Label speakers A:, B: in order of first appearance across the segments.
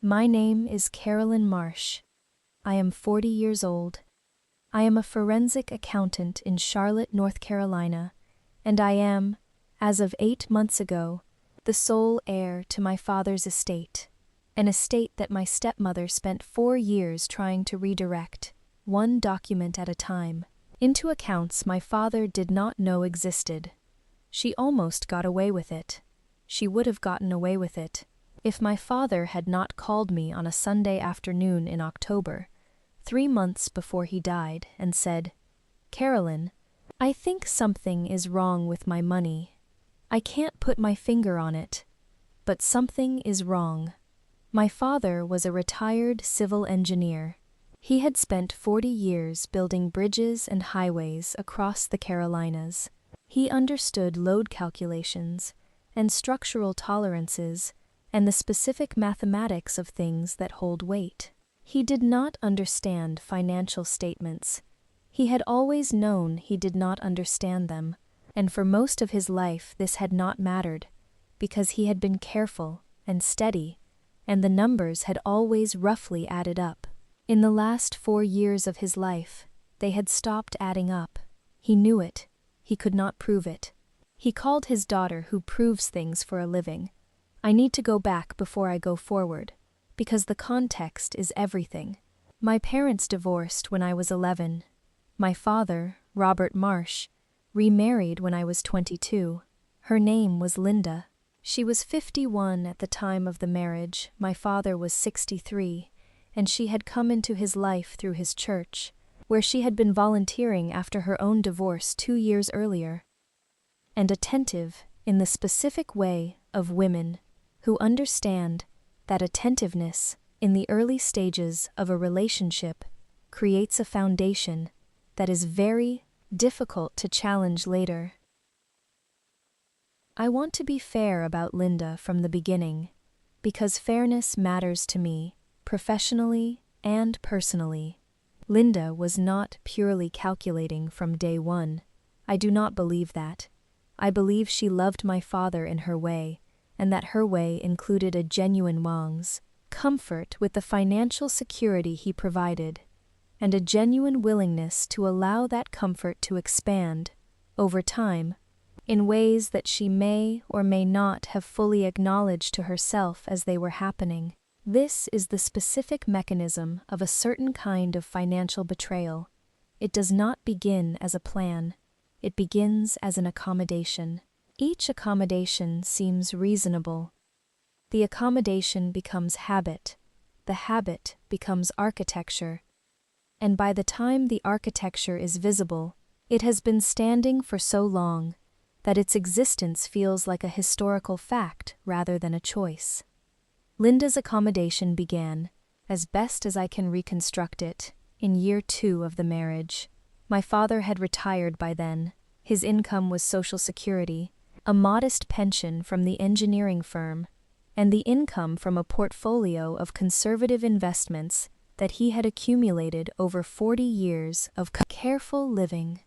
A: My name is Carolyn Marsh. I am 40 years old. I am a forensic accountant in Charlotte, North Carolina, and I am, as of 8 months ago, the sole heir to my father's estate, an estate that my stepmother spent 4 years trying to redirect, one document at a time, into accounts my father did not know existed. She almost got away with it. She would have gotten away with it if my father had not called me on a Sunday afternoon in October, 3 months before he died, and said, "Carolyn, I think something is wrong with my money. I can't put my finger on it, but something is wrong." My father was a retired civil engineer. He had spent 40 years building bridges and highways across the Carolinas. He understood load calculations and structural tolerances and the specific mathematics of things that hold weight. He did not understand financial statements. He had always known he did not understand them, and for most of his life this had not mattered, because he had been careful and steady, and the numbers had always roughly added up. In the last 4 years of his life, they had stopped adding up. He knew it. He could not prove it. He called his daughter, who proves things for a living. I need to go back before I go forward, because the context is everything. My parents divorced when I was 11. My father, Robert Marsh, remarried when I was 22. Her name was Linda. She was 51 at the time of the marriage. My father was 63, and she had come into his life through his church, where she had been volunteering after her own divorce 2 years earlier. And attentive in the specific way of women who understand that attentiveness in the early stages of a relationship creates a foundation that is very difficult to challenge later. I want to be fair about Linda from the beginning, because fairness matters to me, professionally and personally. Linda was not purely calculating from day one. I do not believe that. I believe she loved my father in her way, and that her way included a genuine Wang's comfort with the financial security he provided, and a genuine willingness to allow that comfort to expand, over time, in ways that she may or may not have fully acknowledged to herself as they were happening. This is the specific mechanism of a certain kind of financial betrayal. It does not begin as a plan. It begins as an accommodation. Each accommodation seems reasonable. The accommodation becomes habit. The habit becomes architecture. And by the time the architecture is visible, it has been standing for so long that its existence feels like a historical fact rather than a choice. Linda's accommodation began, as best as I can reconstruct it, in year 2 of the marriage. My father had retired by then. His income was Social Security, a modest pension from the engineering firm, and the income from a portfolio of conservative investments that he had accumulated over 40 years of careful living.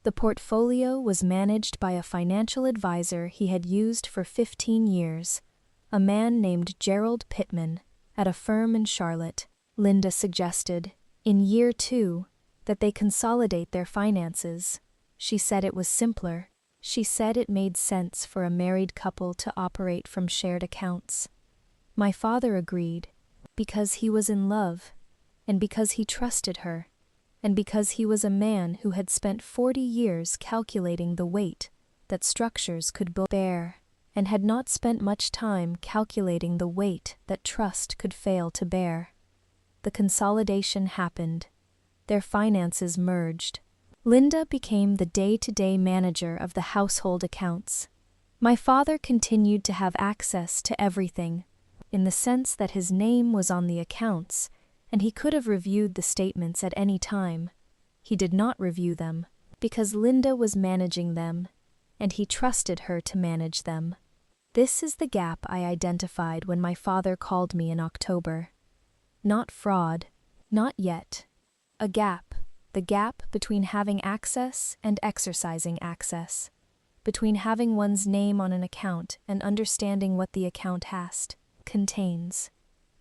A: The portfolio was managed by a financial advisor he had used for 15 years, a man named Gerald Pittman, at a firm in Charlotte. Linda suggested, in year 2, that they consolidate their finances. She said it was simpler. She said it made sense for a married couple to operate from shared accounts. My father agreed, because he was in love, and because he trusted her, and because he was a man who had spent 40 years calculating the weight that structures could bear, and had not spent much time calculating the weight that trust could fail to bear. The consolidation happened. Their finances merged. Linda became the day-to-day manager of the household accounts. My father continued to have access to everything, in the sense that his name was on the accounts, and he could have reviewed the statements at any time. He did not review them, because Linda was managing them, and he trusted her to manage them. This is the gap I identified when my father called me in October. Not fraud, not yet. A gap, the gap between having access and exercising access, between having one's name on an account and understanding what the account contains.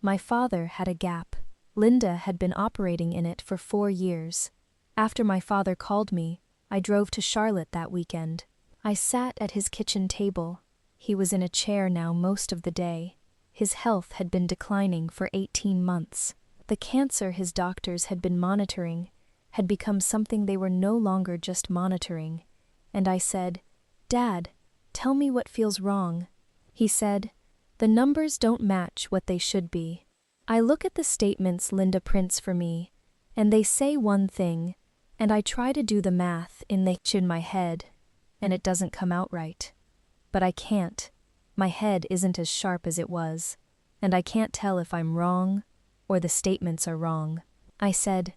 A: My father had a gap. Linda had been operating in it for 4 years. After my father called me, I drove to Charlotte that weekend. I sat at his kitchen table. He was in a chair now most of the day. His health had been declining for 18 months. The cancer his doctors had been monitoring had become something they were no longer just monitoring. And I said, "Dad, tell me what feels wrong." He said, "The numbers don't match what they should be." I look at the statements Linda prints for me, and they say one thing, and I try to do the math in my head, and it doesn't come out right. But I can't. My head isn't as sharp as it was, and I can't tell if I'm wrong or the statements are wrong. I said,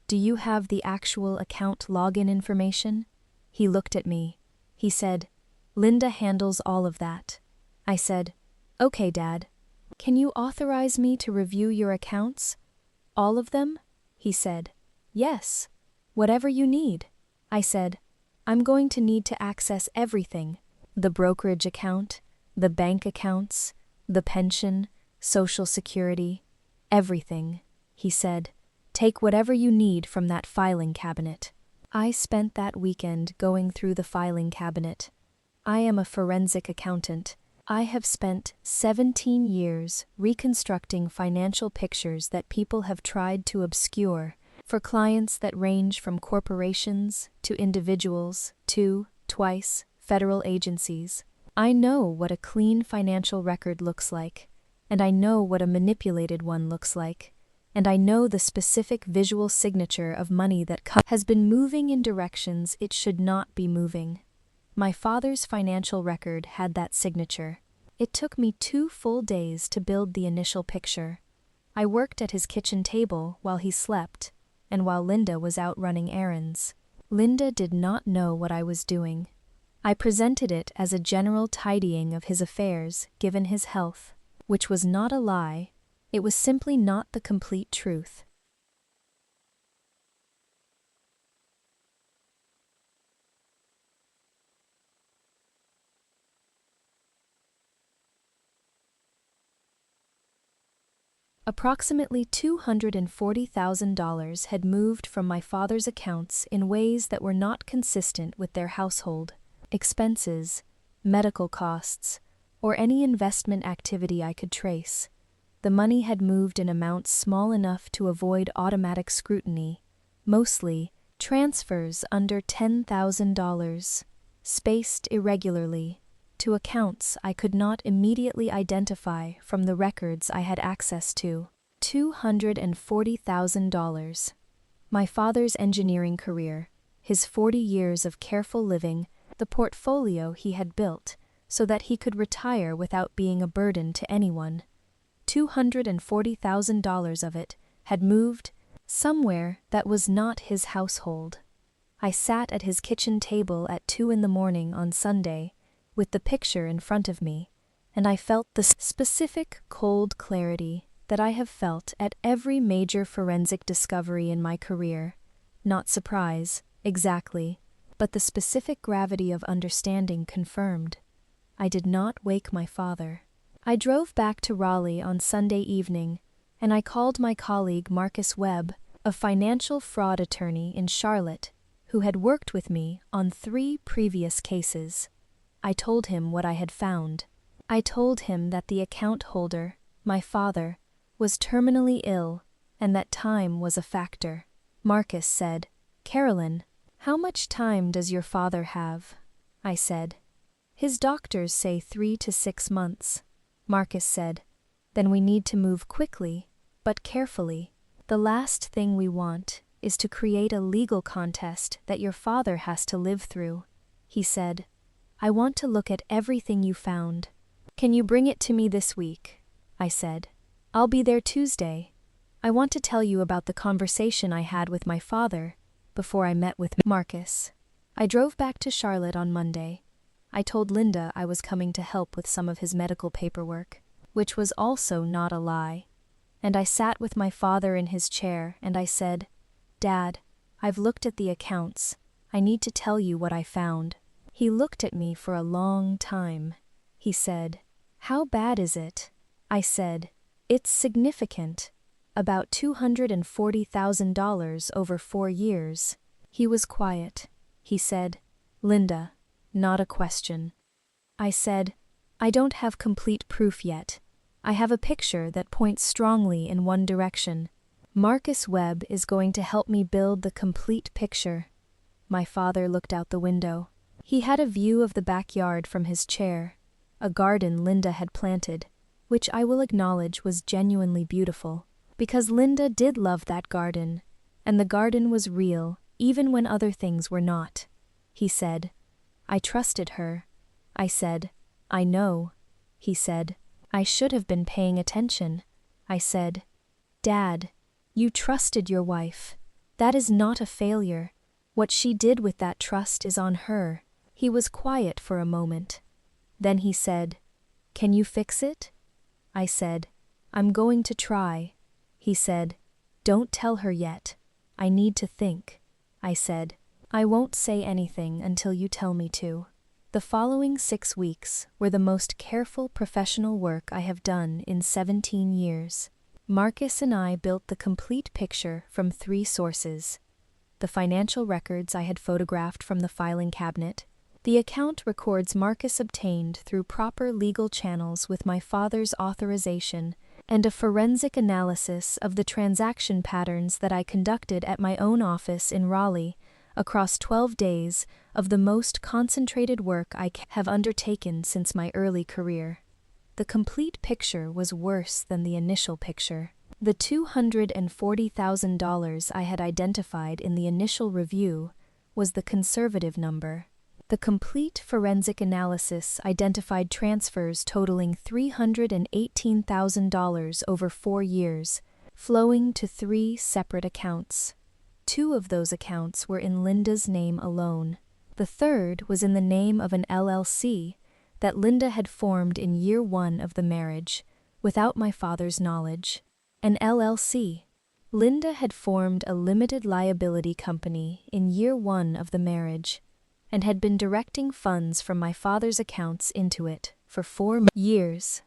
A: "Do you have the actual account login information?" He looked at me. He said, "Linda handles all of that." I said, "Okay, Dad. Can you authorize me to review your accounts? All of them?" He said, "Yes. Whatever you need." I said, "I'm going to need to access everything. The brokerage account, the bank accounts, the pension, Social Security, everything." He said, "Take whatever you need from that filing cabinet." I spent that weekend going through the filing cabinet. I am a forensic accountant. I have spent 17 years reconstructing financial pictures that people have tried to obscure for clients that range from corporations to individuals to, twice, federal agencies. I know what a clean financial record looks like, and I know what a manipulated one looks like, and I know the specific visual signature of money that has been moving in directions it should not be moving. My father's financial record had that signature. It took me 2 full days to build the initial picture. I worked at his kitchen table while he slept, and while Linda was out running errands. Linda did not know what I was doing. I presented it as a general tidying of his affairs given his health, which was not a lie. It was simply not the complete truth. Approximately $240,000 had moved from my father's accounts in ways that were not consistent with their household. Expenses, medical costs, or any investment activity I could trace. The money had moved in amounts small enough to avoid automatic scrutiny, mostly transfers under $10,000, spaced irregularly, to accounts I could not immediately identify from the records I had access to. $240,000. My father's engineering career, his 40 years of careful living, the portfolio he had built so that he could retire without being a burden to anyone. $240,000 of it had moved somewhere that was not his household. I sat at his kitchen table at 2 in the morning on Sunday, with the picture in front of me, and I felt the specific cold clarity that I have felt at every major forensic discovery in my career. Not surprise, exactly, but the specific gravity of understanding confirmed. I did not wake my father. I drove back to Raleigh on Sunday evening, and I called my colleague Marcus Webb, a financial fraud attorney in Charlotte, who had worked with me on 3 previous cases. I told him what I had found. I told him that the account holder, my father, was terminally ill and that time was a factor. Marcus said, "Carolyn, how much time does your father have?" I said, "His doctors say 3 to 6 months." Marcus said, "Then we need to move quickly, but carefully. The last thing we want is to create a legal contest that your father has to live through." He said, "I want to look at everything you found. Can you bring it to me this week?" I said, "I'll be there Tuesday. I want to tell you about the conversation I had with my father before I met with Marcus." I drove back to Charlotte on Monday. I told Linda I was coming to help with some of his medical paperwork, which was also not a lie. And I sat with my father in his chair and I said, "Dad, I've looked at the accounts. I need to tell you what I found." He looked at me for a long time. He said, "How bad is it?" I said, It's significant. About $240,000 over 4 years. He was quiet. He said, "Linda, not a question." I said, "I don't have complete proof yet. I have a picture that points strongly in one direction. Marcus Webb is going to help me build the complete picture." My father looked out the window. He had a view of the backyard from his chair, a garden Linda had planted, which I will acknowledge was genuinely beautiful, because Linda did love that garden, and the garden was real even when other things were not. He said, "I trusted her." I said, "I know." He said, "I should have been paying attention." I said, "Dad, you trusted your wife. That is not a failure. What she did with that trust is on her." He was quiet for a moment. Then he said, "Can you fix it?" I said, "I'm going to try." He said, "Don't tell her yet. I need to think." I said, "I won't say anything until you tell me to." The following 6 weeks were the most careful professional work I have done in 17 years. Marcus and I built the complete picture from 3 sources: the financial records I had photographed from the filing cabinet, the account records Marcus obtained through proper legal channels with my father's authorization, and a forensic analysis of the transaction patterns that I conducted at my own office in Raleigh across 12 days of the most concentrated work I have undertaken since my early career. The complete picture was worse than the initial picture. The $240,000 I had identified in the initial review was the conservative number. The complete forensic analysis identified transfers totaling $318,000 over 4 years, flowing to 3 separate accounts. 2 of those accounts were in Linda's name alone. The third was in the name of an LLC that Linda had formed in year 1 of the marriage, without my father's knowledge. An LLC. Linda had formed a limited liability company in year 1 of the marriage, and had been directing funds from my father's accounts into it for 4 years.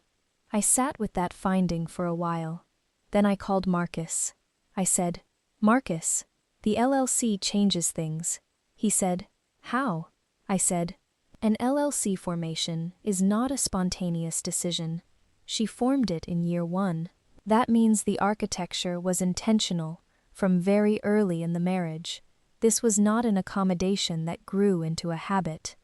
A: I sat with that finding for a while. Then I called Marcus. I said, "Marcus, the LLC changes things." He said, "How?" I said, "An LLC formation is not a spontaneous decision. She formed it in year 1. That means the architecture was intentional from very early in the marriage. This was not an accommodation that grew into a habit.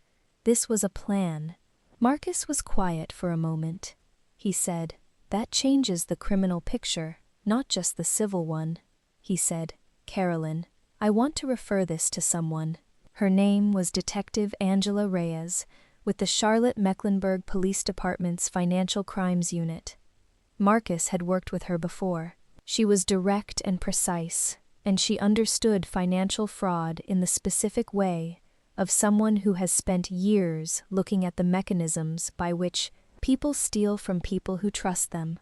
A: This was a plan." Marcus was quiet for a moment. He said, "That changes the criminal picture, not just the civil one." He said, "Carolyn, I want to refer this to someone." Her name was Detective Angela Reyes, with the Charlotte-Mecklenburg Police Department's Financial Crimes Unit. Marcus had worked with her before. She was direct and precise, and she understood financial fraud in the specific way of someone who has spent years looking at the mechanisms by which people steal from people who trust them.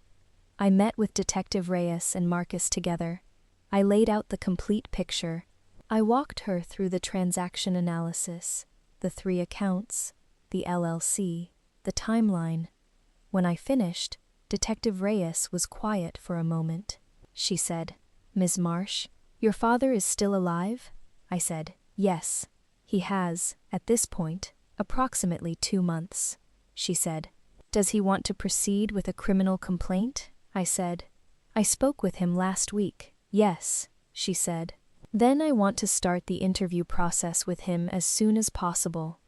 A: I met with Detective Reyes and Marcus together. I laid out the complete picture. I walked her through the transaction analysis, the 3 accounts, the LLC, the timeline. When I finished, Detective Reyes was quiet for a moment. She said, "Ms. Marsh, your father is still alive?" I said, "Yes. He has, at this point, approximately 2 months." She said, "Does he want to proceed with a criminal complaint?" I said, "I spoke with him last week." "Yes," she said. "Then I want to start the interview process with him as soon as possible.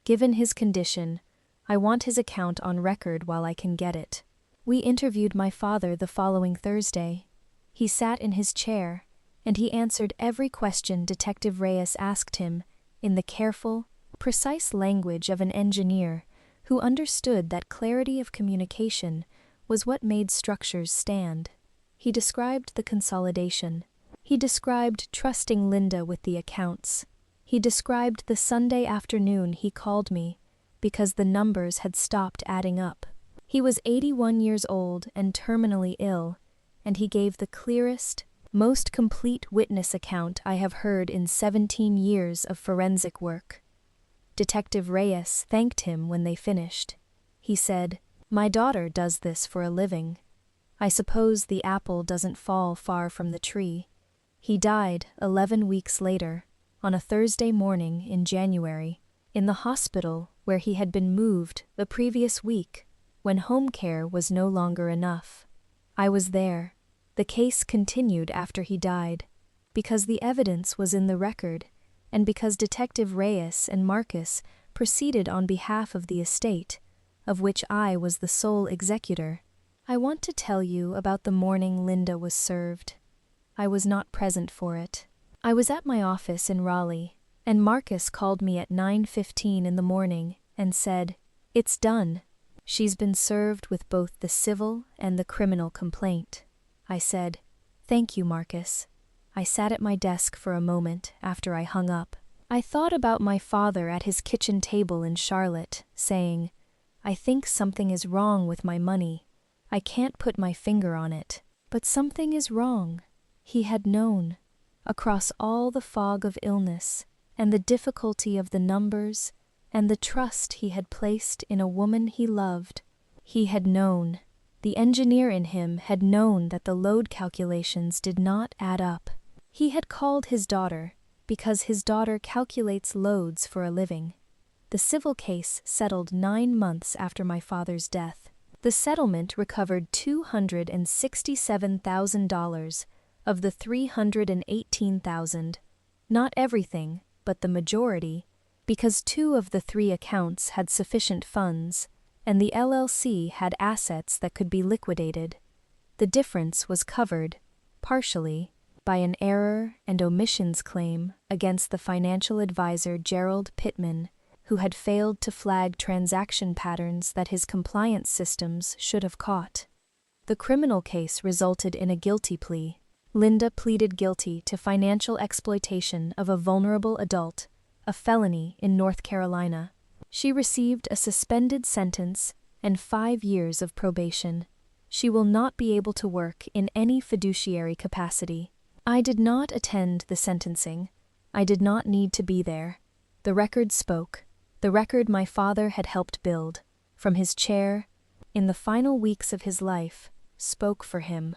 A: Given his condition, I want his account on record while I can get it." We interviewed my father the following Thursday. He sat in his chair, and he answered every question Detective Reyes asked him in the careful, precise language of an engineer who understood that clarity of communication was what made structures stand. He described the consolidation. He described trusting Linda with the accounts. He described the Sunday afternoon he called me because the numbers had stopped adding up. He was 81 years old and terminally ill, and he gave the clearest, most complete witness account I have heard in 17 years of forensic work. Detective Reyes thanked him when they finished. He said, "My daughter does this for a living." I suppose the apple doesn't fall far from the tree. He died 11 weeks later, on a Thursday morning in January, in the hospital where he had been moved the previous week, when home care was no longer enough. I was there. The case continued after he died, because the evidence was in the record, and because Detective Reyes and Marcus proceeded on behalf of the estate, of which I was the sole executor. I want to tell you about the morning Linda was served. I was not present for it. I was at my office in Raleigh, and Marcus called me at 9:15 in the morning and said, "It's done. She's been served with both the civil and the criminal complaint." I said, "Thank you, Marcus." I sat at my desk for a moment after I hung up. I thought about my father at his kitchen table in Charlotte, saying, "I think something is wrong with my money. I can't put my finger on it, but something is wrong." He had known. Across all the fog of illness, and the difficulty of the numbers, and the trust he had placed in a woman he loved, he had known. The engineer in him had known that the load calculations did not add up. He had called his daughter, because his daughter calculates loads for a living. The civil case settled 9 months after my father's death. The settlement recovered $267,000 of the $318,000, not everything, but the majority, because 2 of the 3 accounts had sufficient funds, and the LLC had assets that could be liquidated. The difference was covered, partially, by an error and omissions claim against the financial advisor Gerald Pittman, who had failed to flag transaction patterns that his compliance systems should have caught. The criminal case resulted in a guilty plea. Linda pleaded guilty to financial exploitation of a vulnerable adult, a felony in North Carolina. She received a suspended sentence and 5 years of probation. She will not be able to work in any fiduciary capacity. I did not attend the sentencing. I did not need to be there. The record spoke. The record my father had helped build, from his chair, in the final weeks of his life, spoke for him.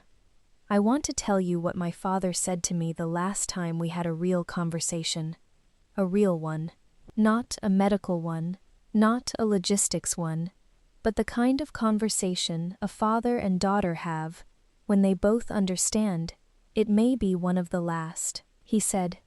A: I want to tell you what my father said to me the last time we had a real conversation. A real one. Not a medical one, not a logistics one, but the kind of conversation a father and daughter have when they both understand. It may be one of the last. He said,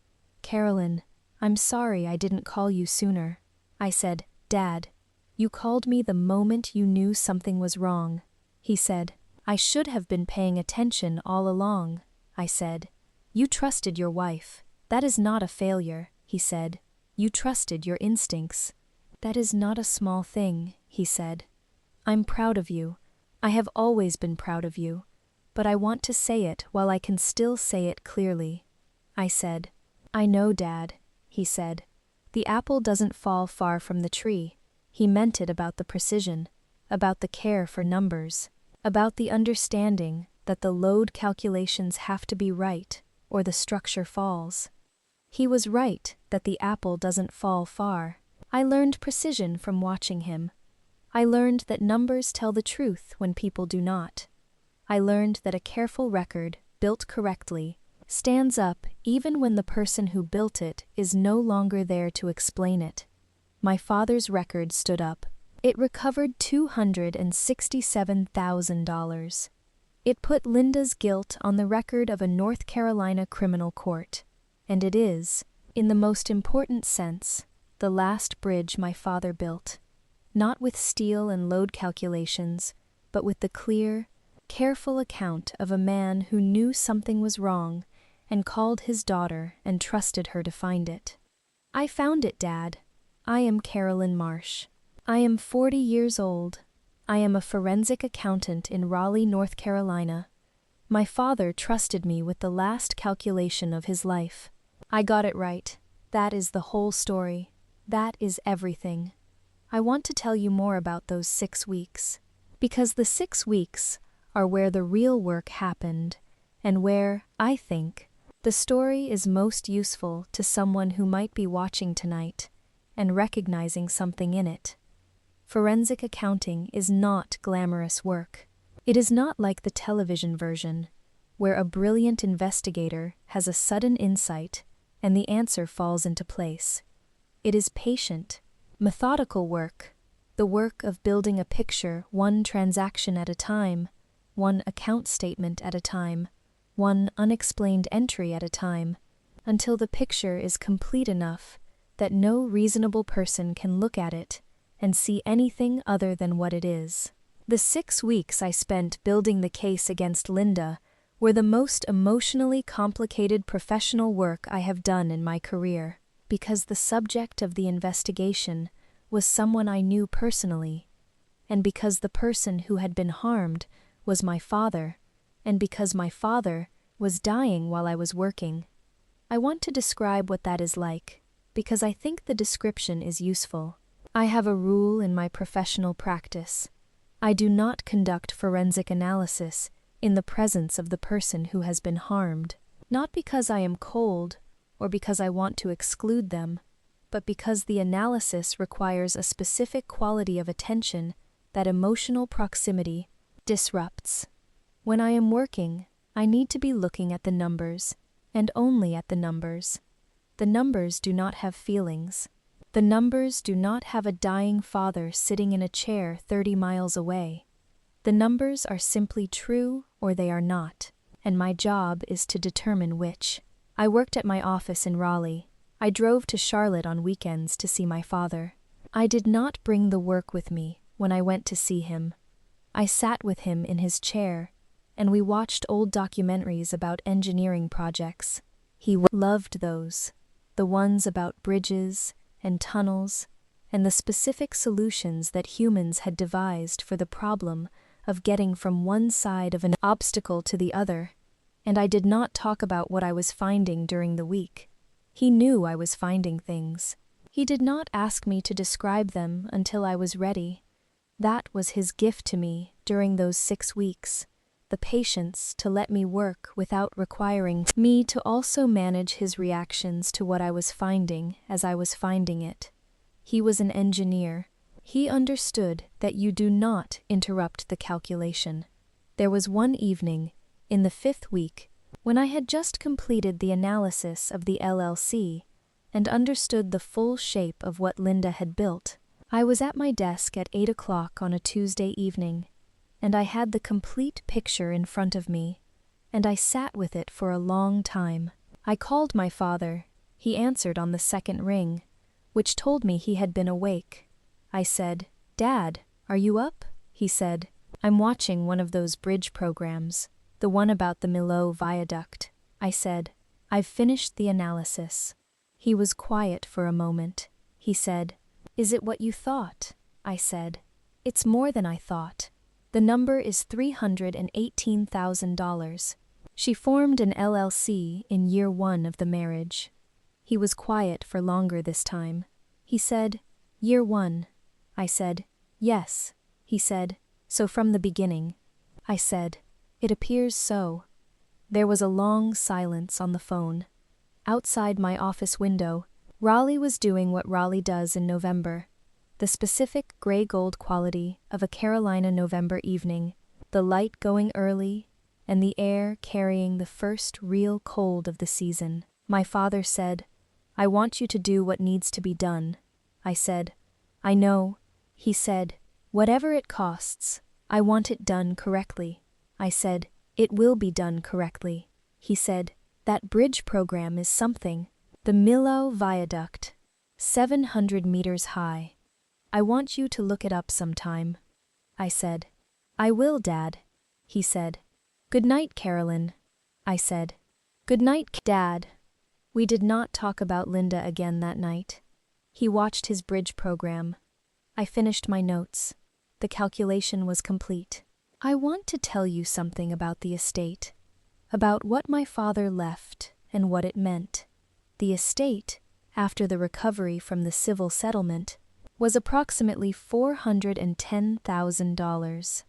A: "Carolyn, I'm sorry I didn't call you sooner." I said, "Dad, you called me the moment you knew something was wrong." He said, "I should have been paying attention all along." I said, "You trusted your wife. That is not a failure," he said. "You trusted your instincts." "That is not a small thing," he said. "I'm proud of you. I have always been proud of you. But I want to say it while I can still say it clearly." I said, "I know, Dad," he said. "The apple doesn't fall far from the tree." He meant it about the precision, about the care for numbers, about the understanding that the load calculations have to be right or the structure falls. He was right that the apple doesn't fall far. I learned precision from watching him. I learned that numbers tell the truth when people do not. I learned that a careful record, built correctly, stands up even when the person who built it is no longer there to explain it. My father's record stood up. It recovered $267,000. It put Linda's guilt on the record of a North Carolina criminal court. And it is, in the most important sense, the last bridge my father built. Not with steel and load calculations, but with the clear, careful account of a man who knew something was wrong and called his daughter and trusted her to find it. "I found it, Dad. I am Carolyn Marsh. I am 40 years old. I am a forensic accountant in Raleigh, North Carolina. My father trusted me with the last calculation of his life. I got it right. That is the whole story. That is everything. I want to tell you more about those 6 weeks, because the 6 weeks are where the real work happened, and where, I think, the story is most useful to someone who might be watching tonight and recognizing something in it. Forensic accounting is not glamorous work. It is not like the television version, where a brilliant investigator has a sudden insight and the answer falls into place. It is patient, methodical work, the work of building a picture one transaction at a time, one account statement at a time, one unexplained entry at a time, until the picture is complete enough that no reasonable person can look at it and see anything other than what it is. The 6 weeks I spent building the case against Linda were the most emotionally complicated professional work I have done in my career, because the subject of the investigation was someone I knew personally, and because the person who had been harmed was my father, and because my father was dying while I was working. I want to describe what that is like, because I think the description is useful. I have a rule in my professional practice. I do not conduct forensic analysis in the presence of the person who has been harmed, not because I am cold or because I want to exclude them, but because the analysis requires a specific quality of attention that emotional proximity disrupts. When I am working, I need to be looking at the numbers, and only at the numbers. The numbers do not have feelings. The numbers do not have a dying father sitting in a chair 30 miles away. The numbers are simply true or they are not, and my job is to determine which. I worked at my office in Raleigh. I drove to Charlotte on weekends to see my father. I did not bring the work with me when I went to see him. I sat with him in his chair, and we watched old documentaries about engineering projects. He loved those, the ones about bridges and tunnels, and the specific solutions that humans had devised for the problem of getting from one side of an obstacle to the other, and I did not talk about what I was finding during the week. He knew I was finding things. He did not ask me to describe them until I was ready. That was his gift to me during those 6 weeks, the patience to let me work without requiring me to also manage his reactions to what I was finding as I was finding it. He was an engineer. He understood that you do not interrupt the calculation. There was one evening, in the 5th week, when I had just completed the analysis of the LLC and understood the full shape of what Linda had built. I was at my desk at 8 o'clock on a Tuesday evening, and I had the complete picture in front of me, and I sat with it for a long time. I called my father. He answered on the 2nd ring, which told me he had been awake. I said, "Dad, are you up?" He said, "I'm watching one of those bridge programs, the one about the Millau Viaduct." I said, "I've finished the analysis." He was quiet for a moment. He said, "Is it what you thought?" I said, "It's more than I thought. The number is $318,000. She formed an LLC in year 1 of the marriage." He was quiet for longer this time. He said, "Year 1. I said, "Yes." He said, "So from the beginning." I said, "It appears so." There was a long silence on the phone. Outside my office window, Raleigh was doing what Raleigh does in November. The specific gray-gold quality of a Carolina November evening, the light going early, and the air carrying the first real cold of the season. My father said, "I want you to do what needs to be done." I said, "I know." He said, "Whatever it costs, I want it done correctly." I said, "It will be done correctly." He said, "That bridge program is something. The Millau Viaduct, 700 meters high. I want you to look it up sometime." I said, "I will, Dad." He said, "Good night, Carolyn." I said, "Good night, Dad." We did not talk about Linda again that night. He watched his bridge program. I finished my notes. The calculation was complete. I want to tell you something about the estate, about what my father left and what it meant. The estate, after the recovery from the civil settlement, was approximately $410,000.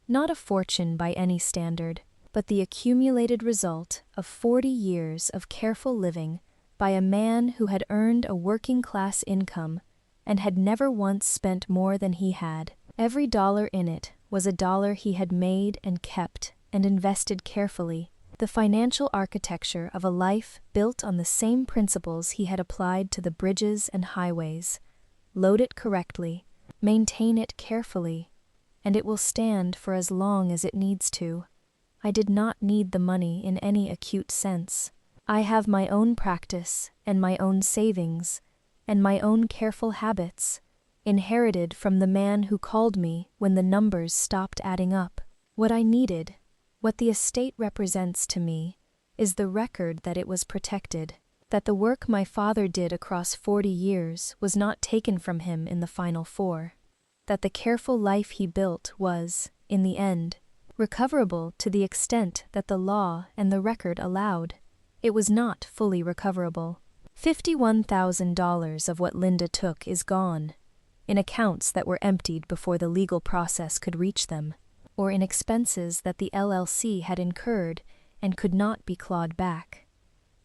A: Not a fortune by any standard, but the accumulated result of 40 years of careful living by a man who had earned a working-class income and had never once spent more than he had. Every dollar in it was a dollar he had made and kept and invested carefully, the financial architecture of a life built on the same principles he had applied to the bridges and highways. Load it correctly, maintain it carefully, and it will stand for as long as it needs to. I did not need the money in any acute sense. I have my own practice and my own savings and my own careful habits, inherited from the man who called me when the numbers stopped adding up. What I needed, what the estate represents to me, is the record that it was protected, that the work my father did across 40 years was not taken from him in the final 4, that the careful life he built was, in the end, recoverable to the extent that the law and the record allowed. It was not fully recoverable. $51,000 of what Linda took is gone, in accounts that were emptied before the legal process could reach them, or in expenses that the LLC had incurred and could not be clawed back.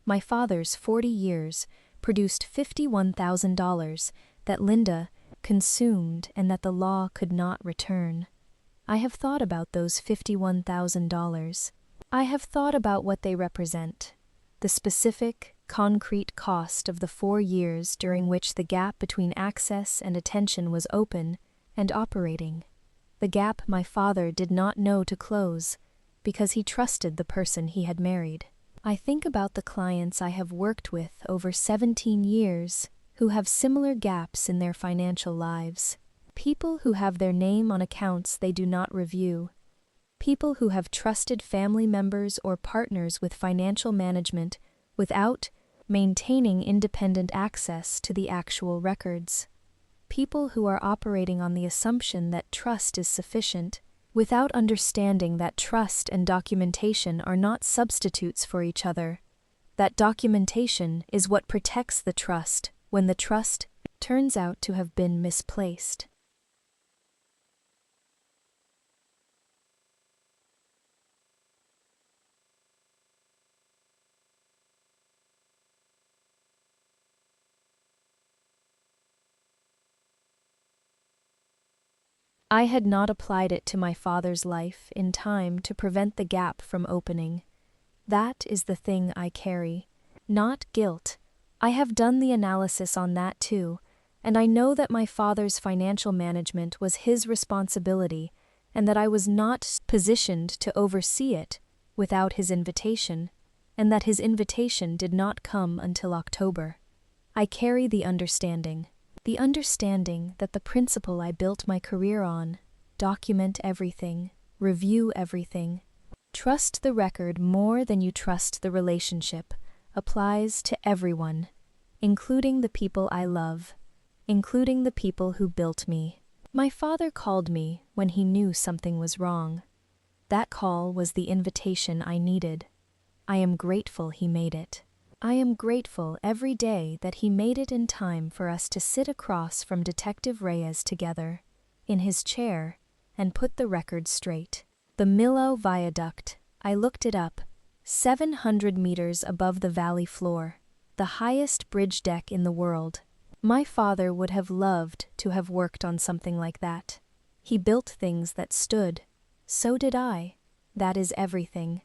A: My father's 40 years produced $51,000 that Linda consumed and that the law could not return. I have thought about those $51,000. I have thought about what they represent, the specific, concrete cost of the 4 years during which the gap between access and attention was open and operating, the gap my father did not know to close because he trusted the person he had married. I think about the clients I have worked with over 17 years who have similar gaps in their financial lives, people who have their name on accounts they do not review, people who have trusted family members or partners with financial management without maintaining independent access to the actual records, people who are operating on the assumption that trust is sufficient, without understanding that trust and documentation are not substitutes for each other, that documentation is what protects the trust when the trust turns out to have been misplaced. I had not applied it to my father's life in time to prevent the gap from opening. That is the thing I carry, not guilt. I have done the analysis on that too, and I know that my father's financial management was his responsibility and that I was not positioned to oversee it without his invitation, and that his invitation did not come until October. I carry the understanding that the principle I built my career on, document everything, review everything, trust the record more than you trust the relationship, applies to everyone, including the people I love, including the people who built me. My father called me when he knew something was wrong. That call was the invitation I needed. I am grateful he made it. I am grateful every day that he made it in time for us to sit across from Detective Reyes together, in his chair, and put the record straight. The Millau Viaduct, I looked it up, 700 meters above the valley floor, the highest bridge deck in the world. My father would have loved to have worked on something like that. He built things that stood. So did I. That is everything.